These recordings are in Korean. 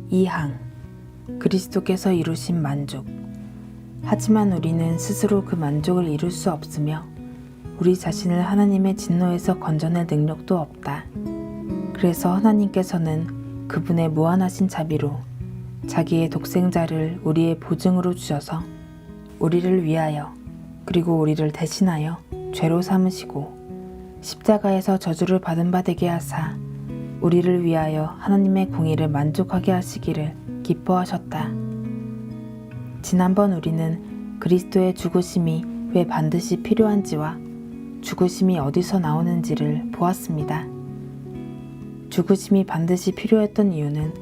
이항, 그리스도께서 이루신 만족. 하지만 우리는 스스로 그 만족을 이룰 수 없으며 우리 자신을 하나님의 진노에서 건져낼 능력도 없다. 그래서 하나님께서는 그분의 무한하신 자비로 자기의 독생자를 우리의 보증으로 주셔서 우리를 위하여 그리고 우리를 대신하여 죄로 삼으시고 십자가에서 저주를 받은 바 되게 하사 우리를 위하여 하나님의 공의를 만족하게 하시기를 기뻐하셨다. 지난번 우리는 그리스도의 죽으심이 왜 반드시 필요한지와 죽으심이 어디서 나오는지를 보았습니다. 죽으심이 반드시 필요했던 이유는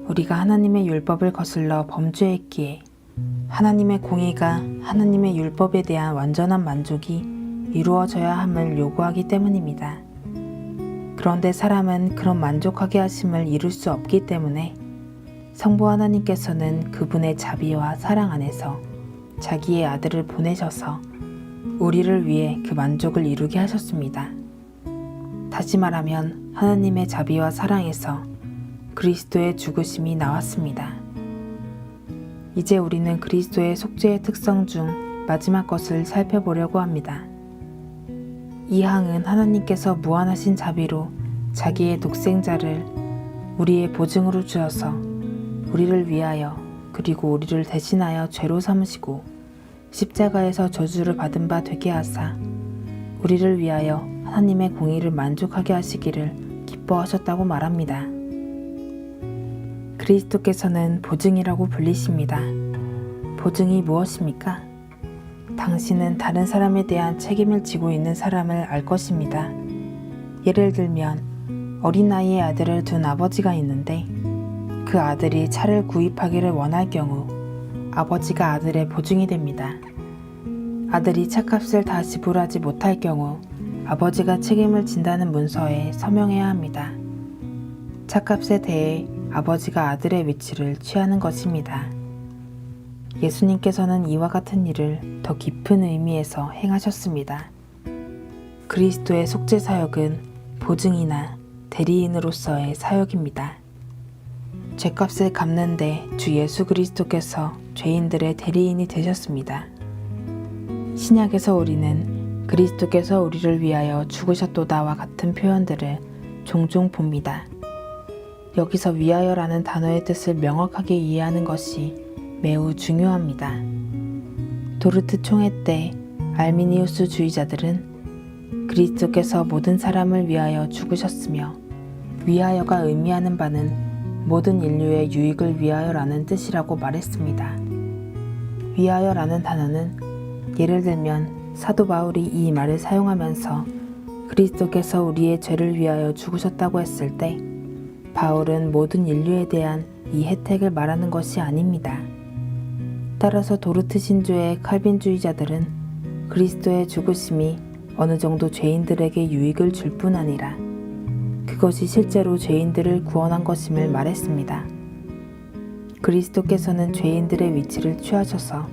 우리가 하나님의 율법을 거슬러 범죄했기에 하나님의 공의가 하나님의 율법에 대한 완전한 만족이 이루어져야 함을 요구하기 때문입니다. 그런데 사람은 그런 만족하게 하심을 이룰 수 없기 때문에 성부 하나님께서는 그분의 자비와 사랑 안에서 자기의 아들을 보내셔서 우리를 위해 그 만족을 이루게 하셨습니다. 다시 말하면 하나님의 자비와 사랑에서 그리스도의 죽으심이 나왔습니다. 이제 우리는 그리스도의 속죄의 특성 중 마지막 것을 살펴보려고 합니다. 이 항은 하나님께서 무한하신 자비로 자기의 독생자를 우리의 보증으로 주어서 우리를 위하여 그리고 우리를 대신하여 죄로 삼으시고 십자가에서 저주를 받은 바 되게 하사 우리를 위하여 하나님의 공의를 만족하게 하시기를 기뻐하셨다고 말합니다. 그리스도께서는 보증이라고 불리십니다. 보증이 무엇입니까? 당신은 다른 사람에 대한 책임을 지고 있는 사람을 알 것입니다. 예를 들면 어린 나이의 아들을 둔 아버지가 있는데 그 아들이 차를 구입하기를 원할 경우 아버지가 아들의 보증이 됩니다. 아들이 차값을 다 지불하지 못할 경우 아버지가 책임을 진다는 문서에 서명해야 합니다. 차값에 대해 아버지가 아들의 위치를 취하는 것입니다. 예수님께서는 이와 같은 일을 더 깊은 의미에서 행하셨습니다. 그리스도의 속죄 사역은 보증이나 대리인으로서의 사역입니다. 죄값을 갚는데 주 예수 그리스도께서 죄인들의 대리인이 되셨습니다. 신약에서 우리는 그리스도께서 우리를 위하여 죽으셨도다와 같은 표현들을 종종 봅니다. 여기서 위하여라는 단어의 뜻을 명확하게 이해하는 것이 매우 중요합니다. 도르트 총회 때 알미니우스 주의자들은 그리스도께서 모든 사람을 위하여 죽으셨으며 위하여가 의미하는 바는 모든 인류의 유익을 위하여라는 뜻이라고 말했습니다. 위하여라는 단어는 예를 들면 사도 바울이 이 말을 사용하면서 그리스도께서 우리의 죄를 위하여 죽으셨다고 했을 때 바울은 모든 인류에 대한 이 혜택을 말하는 것이 아닙니다. 따라서 도르트 신조의 칼빈주의자들은 그리스도의 죽으심이 어느 정도 죄인들에게 유익을 줄 뿐 아니라 그것이 실제로 죄인들을 구원한 것임을 말했습니다. 그리스도께서는 죄인들의 위치를 취하셔서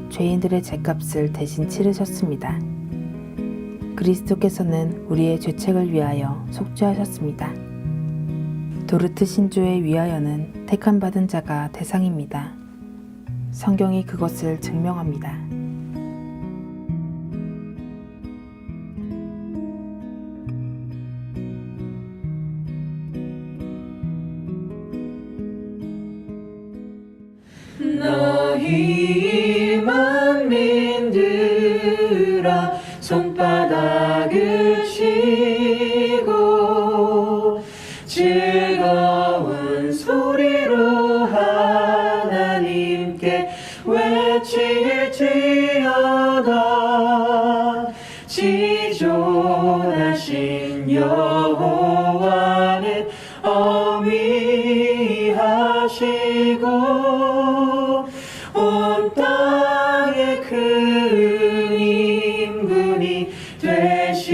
죄인들의 죄값을 대신 치르셨습니다. 그리스도께서는 우리의 죄책을 위하여 속죄하셨습니다. 도르트 신조의 위하여는 택함받은 자가 대상입니다. 성경이 그것을 증명합니다. 너희 만민들아 손바닥을 치고 즐거운 소리로 하나님께 외칠지어다. 지존하신 여호와는 어미하시고 온 땅에 큰 임금이 되시리로다.